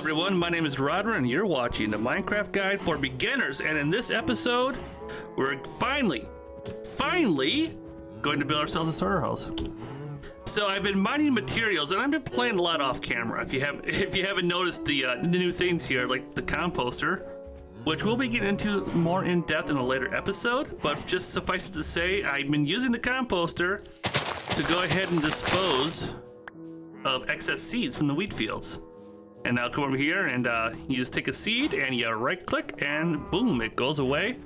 everyone, my name is Rodder and you're watching the Minecraft Guide for Beginners, and in this episode, we're finally going to build ourselves a starter house. So I've been mining materials and I've been playing a lot off camera. If you haven't noticed the new things here, like the composter, which we'll be getting into more in depth in a later episode, but just suffice it to say, I've been using the composter to go ahead and dispose of excess seeds from the wheat fields. And now come over here and you just take a seed and you right click and boom, it goes away.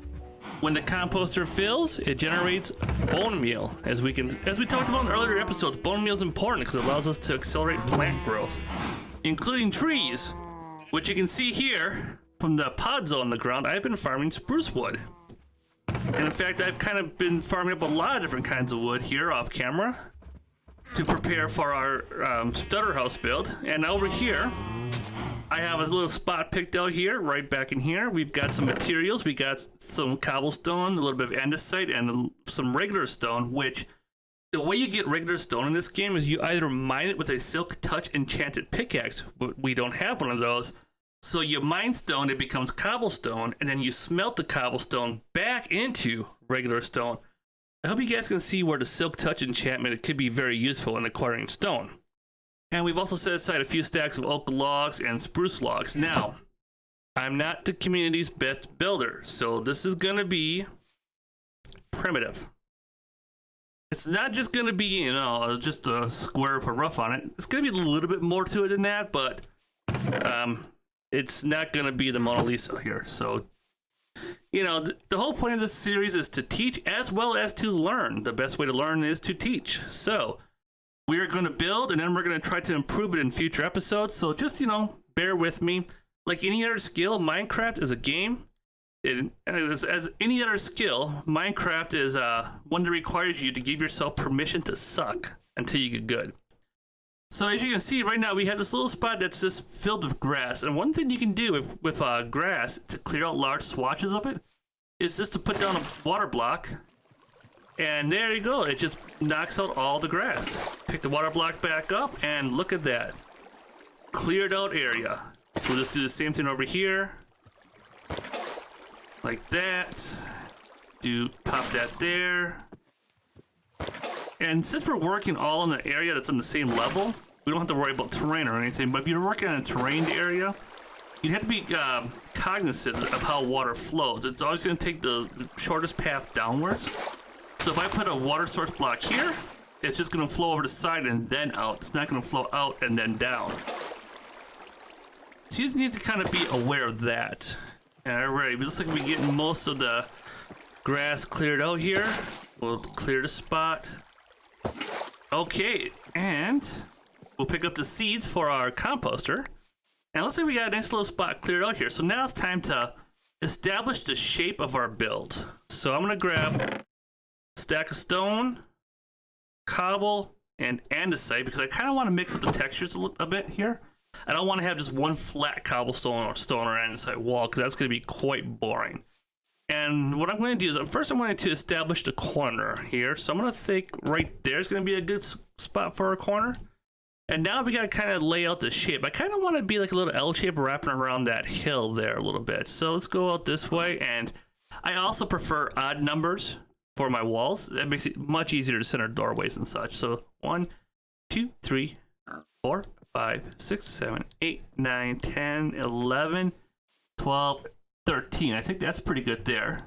When the composter fills, it generates bone meal. As we talked about in earlier episodes, bone meal is important because it allows us to accelerate plant growth, including trees, which you can see here from the pods on the ground. I've been farming spruce wood. And in fact, I've kind of been farming up a lot of different kinds of wood here off camera to prepare for our starter house build. And over here, I have a little spot picked out here, right back in here. We've got some materials. We got some cobblestone, a little bit of andesite, and some regular stone, which the way you get regular stone in this game is you either mine it with a Silk Touch enchanted pickaxe, but we don't have one of those. So you mine stone, it becomes cobblestone, and then you smelt the cobblestone back into regular stone. I hope you guys can see where the Silk Touch enchantment could be very useful in acquiring stone. And we've also set aside a few stacks of oak logs and spruce logs. Now, I'm not the community's best builder, so this is going to be primitive. It's not just going to be, just a square with a roof on it. It's going to be a little bit more to it than that, but it's not going to be the Mona Lisa here. So, the whole point of this series is to teach as well as to learn. The best way to learn is to teach. So, we're going to build, and then we're going to try to improve it in future episodes. So just, bear with me. Like any other skill, Minecraft is a game. As any other skill, Minecraft is one that requires you to give yourself permission to suck until you get good. So as you can see right now, we have this little spot that's just filled with grass. And one thing you can do with grass to clear out large swatches of it is just to put down a water block. And there you go, it just knocks out all the grass. Pick the water block back up, and look at that. Cleared out area. So we'll just do the same thing over here. Like that. Pop that there. And since we're working all in the area that's on the same level, we don't have to worry about terrain or anything, but if you're working on a terrained area, you'd have to be cognizant of how water flows. It's always gonna take the shortest path downwards. So if I put a water source block here, it's just going to flow over the side and then out. It's not going to flow out and then down. So you just need to kind of be aware of that. Alright, it looks like we're getting most of the grass cleared out here. We'll clear the spot. Okay, and we'll pick up the seeds for our composter. And looks like we got a nice little spot cleared out here. So now it's time to establish the shape of our build. So I'm going to grab stack of stone, cobble, and andesite because I kind of want to mix up the textures a bit here. I don't want to have just one flat cobblestone or stone or andesite wall because that's going to be quite boring. And what I'm going to do is first I'm going to establish the corner here. So I'm going to think right there is going to be a good spot for a corner. And now we got to kind of lay out the shape. I kind of want to be like a little L shape wrapping around that hill there a little bit. So let's go out this way. And I also prefer odd numbers for my walls. That makes it much easier to center doorways and such. So 1, 2, 3, 4, 5, 6, 7, 8, 9, 10, 11, 12, 13. I think that's pretty good there.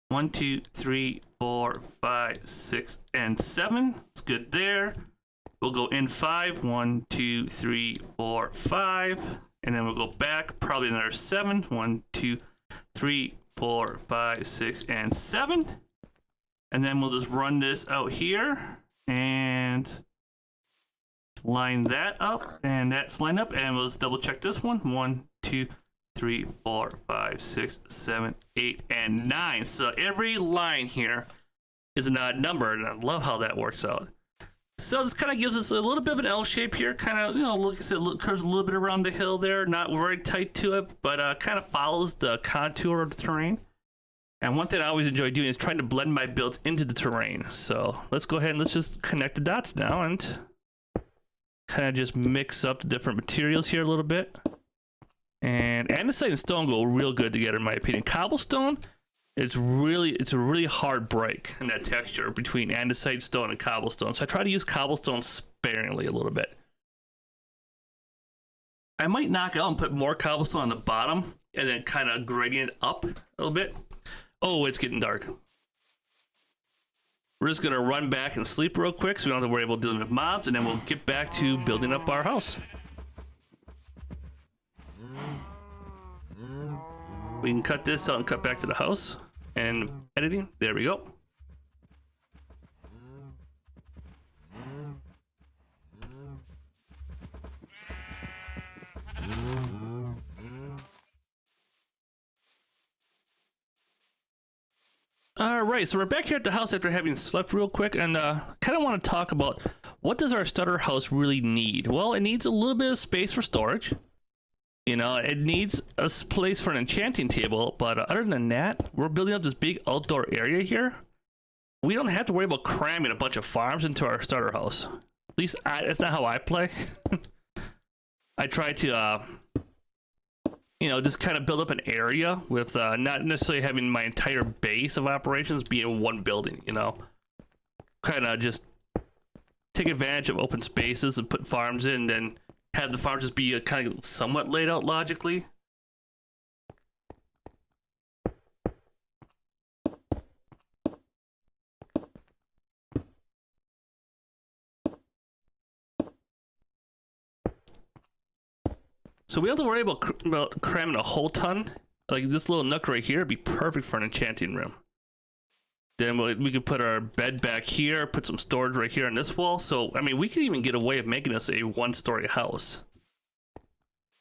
1, 2, 3, 4, 5, 6, and 7. It's good there. We'll go in 5. 1, 2, 3, 4, 5. And then we'll go back probably another 7. 1, 2, 3, 4, 5, 6, and 7. And then we'll just run this out here and line that up, and that's lined up, and we'll just double check this one. 1, 2, 3, 4, 5, 6, 7, 8, and 9. So every line here is an odd number, and I love how that works out. So this kind of gives us a little bit of an L shape here, kind of, like I said, curves a little bit around the hill there, not very tight to it, but kind of follows the contour of the terrain. And one thing I always enjoy doing is trying to blend my builds into the terrain. So let's go ahead and let's just connect the dots now and kind of just mix up the different materials here a little bit. And andesite and stone go real good together, in my opinion. Cobblestone, it's a really hard break in that texture between andesite, stone, and cobblestone. So I try to use cobblestone sparingly a little bit. I might knock out and put more cobblestone on the bottom and then kind of gradient up a little bit. Oh, it's getting dark. We're just gonna run back and sleep real quick so we don't have to worry about dealing with mobs, and then we'll get back to building up our house. We can cut this out and cut back to the house and editing. There we go. All right, so we're back here at the house after having slept real quick, and kind of want to talk about what does our starter house really need? Well, it needs a little bit of space for storage. You know, it needs a place for an enchanting table, but other than that, we're building up this big outdoor area here. We don't have to worry about cramming a bunch of farms into our starter house. At least that's not how I play. I try to, you know, just kind of build up an area with not necessarily having my entire base of operations be in one building, you know. Kind of just take advantage of open spaces and put farms in, and then have the farms just be kind of somewhat laid out logically. So we don't have to worry about cramming a whole ton. Like this little nook right here would be perfect for an enchanting room. Then we could put our bed back here, put some storage right here on this wall. So, I mean, we could even get a way of making this a one-story house.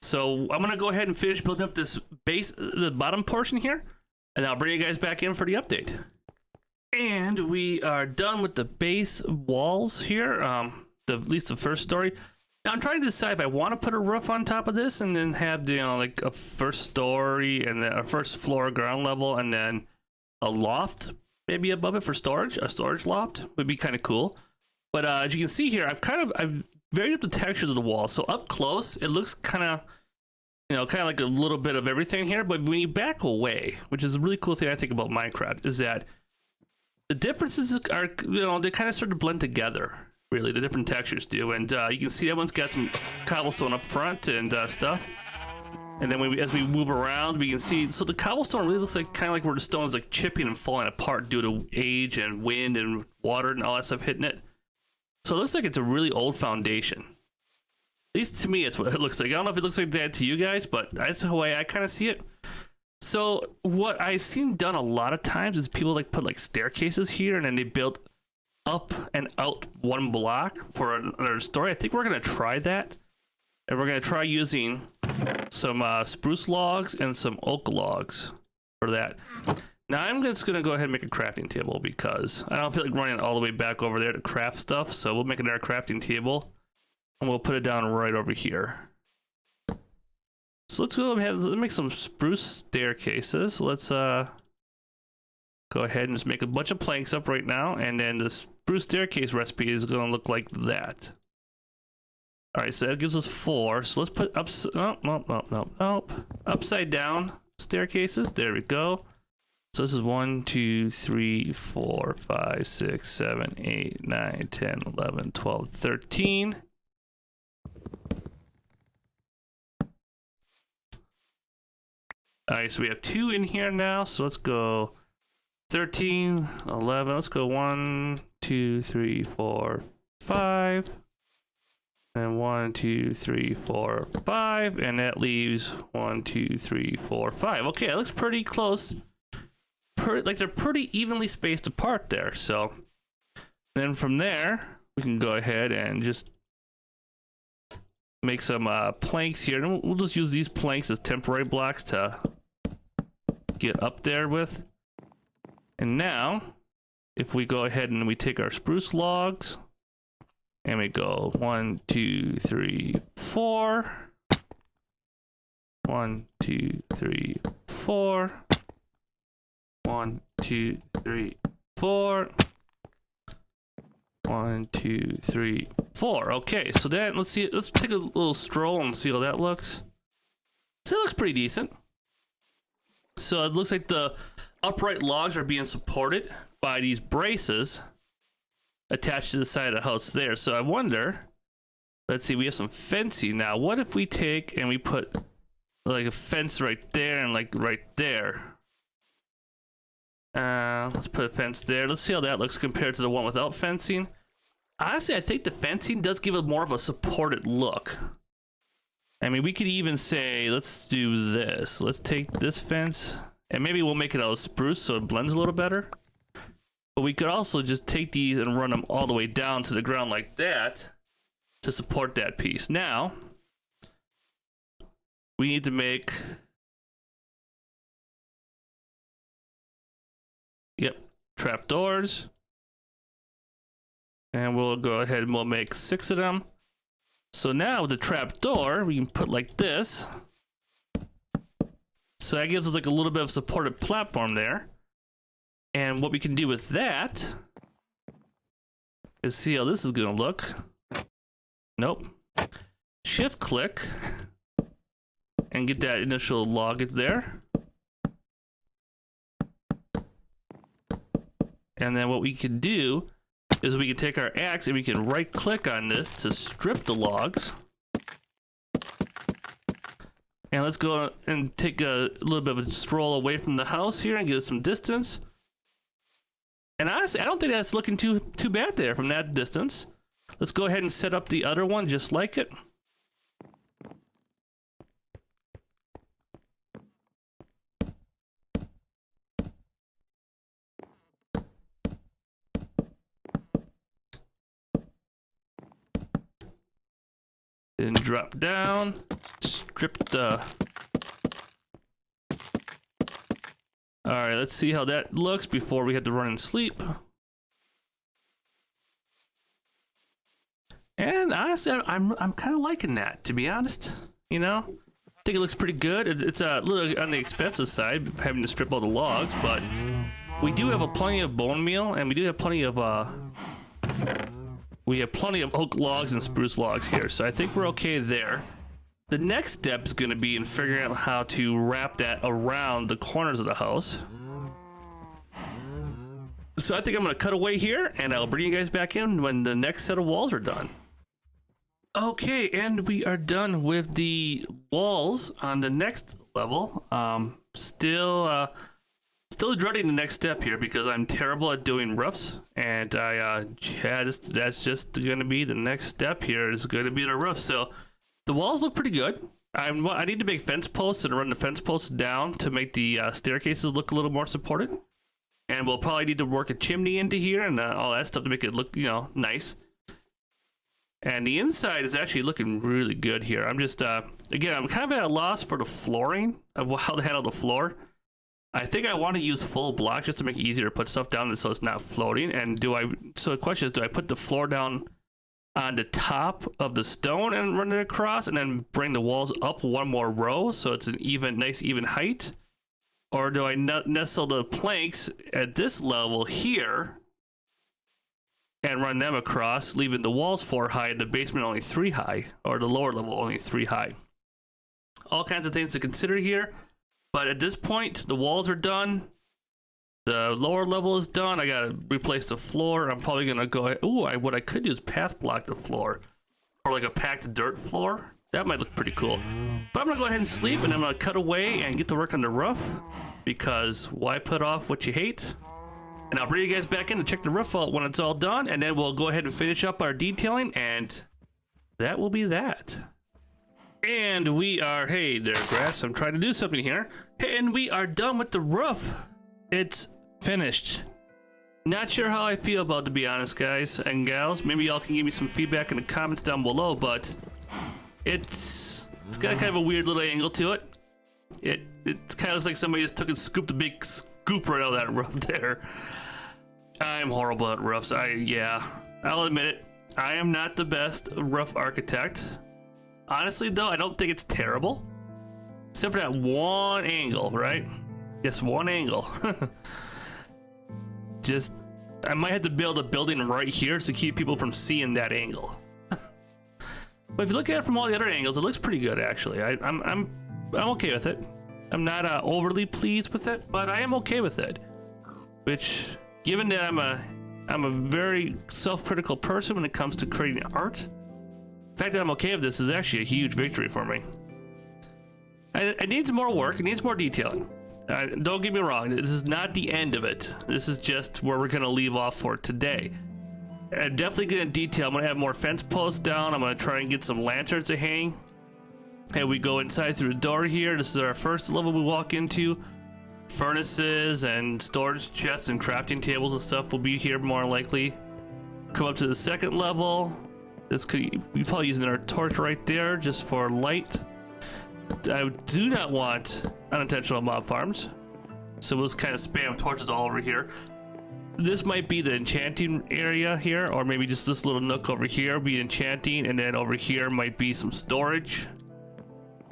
So I'm gonna go ahead and finish building up this base, the bottom portion here, and I'll bring you guys back in for the update. And we are done with the base walls here, at least the first story. Now I'm trying to decide if I want to put a roof on top of this and then have, you know, like a first story and then a first floor ground level and then a loft maybe above it for storage. A storage loft would be kind of cool. But as you can see here, I've varied up the textures of the wall. So up close, it looks kind of, you know, kind of like a little bit of everything here. But when you back away, which is a really cool thing I think about Minecraft, is that the differences are, you know, they kind of start to blend together. Really, the different textures do, and you can see that one's got some cobblestone up front and stuff. And then as we move around, we can see, so the cobblestone really looks like kind of like where the stone is like chipping and falling apart due to age and wind and water and all that stuff hitting it. So it looks like it's a really old foundation. At least to me, it's what it looks like. I don't know if it looks like that to you guys, but that's the way I kind of see it. So what I've seen done a lot of times is people like put like staircases here, and then they build up and out one block for another story. I think we're gonna try that, and we're gonna try using some spruce logs and some oak logs for that. Now I'm just gonna go ahead and make a crafting table because I don't feel like running all the way back over there to craft stuff. So we'll make another crafting table, and we'll put it down right over here. So let's go ahead and make some spruce staircases. Let's go ahead and just make a bunch of planks up right now, and then the spruce staircase recipe is going to look like that. All right, so that gives us 4. So let's put upside down staircases. There we go. So this is 1, 2, 3, 4, 5, 6, 7, 8, 9, 10, 11, 12, 13. All right, so we have 2 in here now. So let's go 13, 11, let's go 1, 2, 3, 4, 5. And 1, 2, 3, 4, 5. And that leaves 1, 2, 3, 4, 5. Okay, it looks pretty close. Like they're pretty evenly spaced apart there. So then from there, we can go ahead and just make some planks here. And we'll just use these planks as temporary blocks to get up there with. And now, if we go ahead and we take our spruce logs, and we go 1, 2, 3, 4. 1, 2, 3, 4. 1, 2, 3, 4. 1, 2, 3, 4. Okay, so then let's see. Let's take a little stroll and see how that looks. So it looks pretty decent. So it looks like the upright logs are being supported by these braces attached to the side of the house there. So I wonder, let's see, we have some fencing now. What if we take and we put like a fence right there and like right there? Let's put a fence there. Let's see how that looks compared to the one without fencing. Honestly, I think the fencing does give it more of a supported look. I mean, we could even say, let's do this. Let's take this fence, and maybe we'll make it out of spruce so it blends a little better. But we could also just take these and run them all the way down to the ground like that to support that piece. Now, we need to make... Yep, trapdoors. And we'll go ahead and we'll make 6 of them. So now with the trapdoor, we can put like this. So that gives us like a little bit of supported platform there. And what we can do with that is see how this is gonna look. Nope. Shift click and get that initial log there. And then what we can do is we can take our axe and we can right click on this to strip the logs. And let's go and take a little bit of a stroll away from the house here and get some distance. And honestly, I don't think that's looking too bad there from that distance. Let's go ahead and set up the other one just like it. Then drop down, strip the... Alright, let's see how that looks before we have to run and sleep. And honestly, I'm kind of liking that, to be honest. You know? I think it looks pretty good. It's a little on the expensive side, having to strip all the logs, but we do have plenty of bone meal, and we do have plenty of oak logs and spruce logs here, so I think we're okay there. The next step is going to be in figuring out how to wrap that around the corners of the house. So I think I'm going to cut away here, and I'll bring you guys back in when the next set of walls are done. Okay, and we are done with the walls on the next level. Still dreading the next step here because I'm terrible at doing roofs, and that's just going to be the next step here. Is going to be the roof. So the walls look pretty good. I need to make fence posts and run the fence posts down to make the staircases look a little more supported. And we'll probably need to work a chimney into here and all that stuff to make it look, nice. And the inside is actually looking really good here. I'm just, again, I'm kind of at a loss for the flooring of how to handle the floor. I think I want to use full blocks just to make it easier to put stuff down so it's not floating. And so the question is, do I put the floor down on the top of the stone and run it across and then bring the walls up one more row so it's an nice even height? Or do I nestle the planks at this level here and run them across, leaving the walls 4 high and the basement only 3 high, or the lower level only 3 high? All kinds of things to consider here. But at this point, the walls are done. The lower level is done. I gotta replace the floor. I'm probably gonna go ahead. Ooh, what I could do is path block the floor, or like a packed dirt floor. That might look pretty cool. But I'm gonna go ahead and sleep, and I'm gonna cut away and get to work on the roof, because why put off what you hate? And I'll bring you guys back in to check the roof out when it's all done, and then we'll go ahead and finish up our detailing, and that will be that. And we are, hey there, grass, I'm trying to do something here. And we are done with the roof. It's finished. Not sure how I feel about it, to be honest, guys and gals. Maybe y'all can give me some feedback in the comments down below, but it's got kind of a weird little angle to it. It kind of looks like somebody just took and scooped a big scoop right out of that roof there. I'm horrible at roofs. I'll admit it. I am not the best roof architect. Honestly, though, I don't think it's terrible. Except for that one angle, right? Just one angle. I might have to build a building right here to keep people from seeing that angle. But if you look at it from all the other angles, it looks pretty good, actually. I'm I'm okay with it. I'm not overly pleased with it, but I am okay with it. Which, given that I'm a very self-critical person when it comes to creating art, the fact that I'm okay with this is actually a huge victory for me. It needs more work. It needs more detailing. Don't get me wrong. This is not the end of it. This is just where we're going to leave off for today. I'm definitely going to detail. I'm going to have more fence posts down. I'm going to try and get some lanterns to hang. And we go inside through the door here. This is our first level we walk into. Furnaces and storage chests and crafting tables and stuff will be here more likely. Come up to the second level. This could we probably using our torch right there just for light. I do not want unintentional mob farms, so we'll just kind of spam torches all over here. This might be the enchanting area here, or maybe just this little nook over here be enchanting, and then over here might be some storage.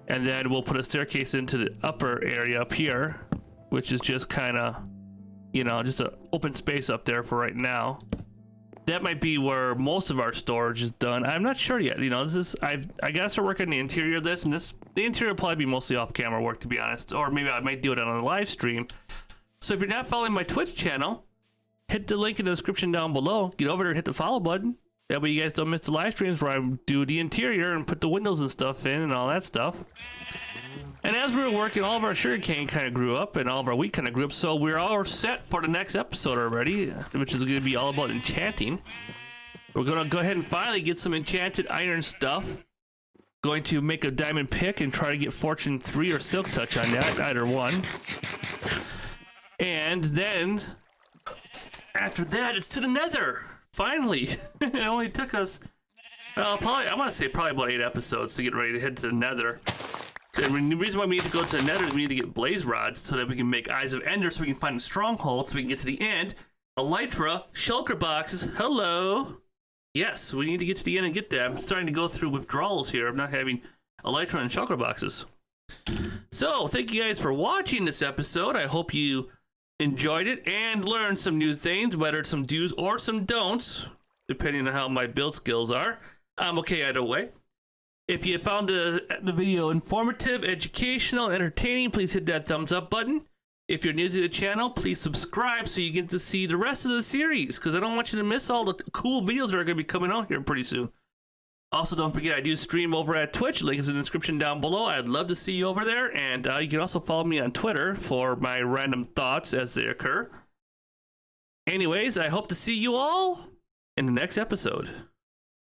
And then we'll put a staircase into the upper area up here, which is just kind of, you know, just an open space up there for right now. That might be where most of our storage is done. I'm not sure yet. You know, this is I gotta start working on the interior of this, and the interior will probably be mostly off-camera work, to be honest, or maybe I might do it on a live stream. So if you're not following my Twitch channel, hit the link in the description down below. Get over there and hit the follow button. That way you guys don't miss the live streams where I do the interior and put the windows and stuff in and all that stuff. And as we were working, all of our sugarcane kind of grew up and all of our wheat kind of grew up, so we're all set for the next episode already, which is going to be all about enchanting. We're going to go ahead and finally get some enchanted iron stuff. Going to make a diamond pick and try to get Fortune 3 or Silk Touch on that, either one. And then, after that, it's to the nether. Finally. It only took us, I want to say probably about 8 episodes to get ready to head to the nether. And the reason why we need to go to the nether is we need to get blaze rods so that we can make Eyes of Ender, so we can find a stronghold, so we can get to the end. Elytra, shulker boxes, hello. Yes, we need to get to the end and get that. I'm starting to go through withdrawals here of not having Elytra and shulker boxes. So, thank you guys for watching this episode. I hope you enjoyed it and learned some new things, whether it's some do's or some don'ts, depending on how my build skills are. I'm okay either way. If you found the video informative, educational, entertaining, please hit that thumbs up button. If you're new to the channel, please subscribe so you get to see the rest of the series, because I don't want you to miss all the cool videos that are going to be coming out here pretty soon. Also, don't forget, I do stream over at Twitch. Link is in the description down below. I'd love to see you over there. And you can also follow me on Twitter for my random thoughts as they occur. Anyways, I hope to see you all in the next episode.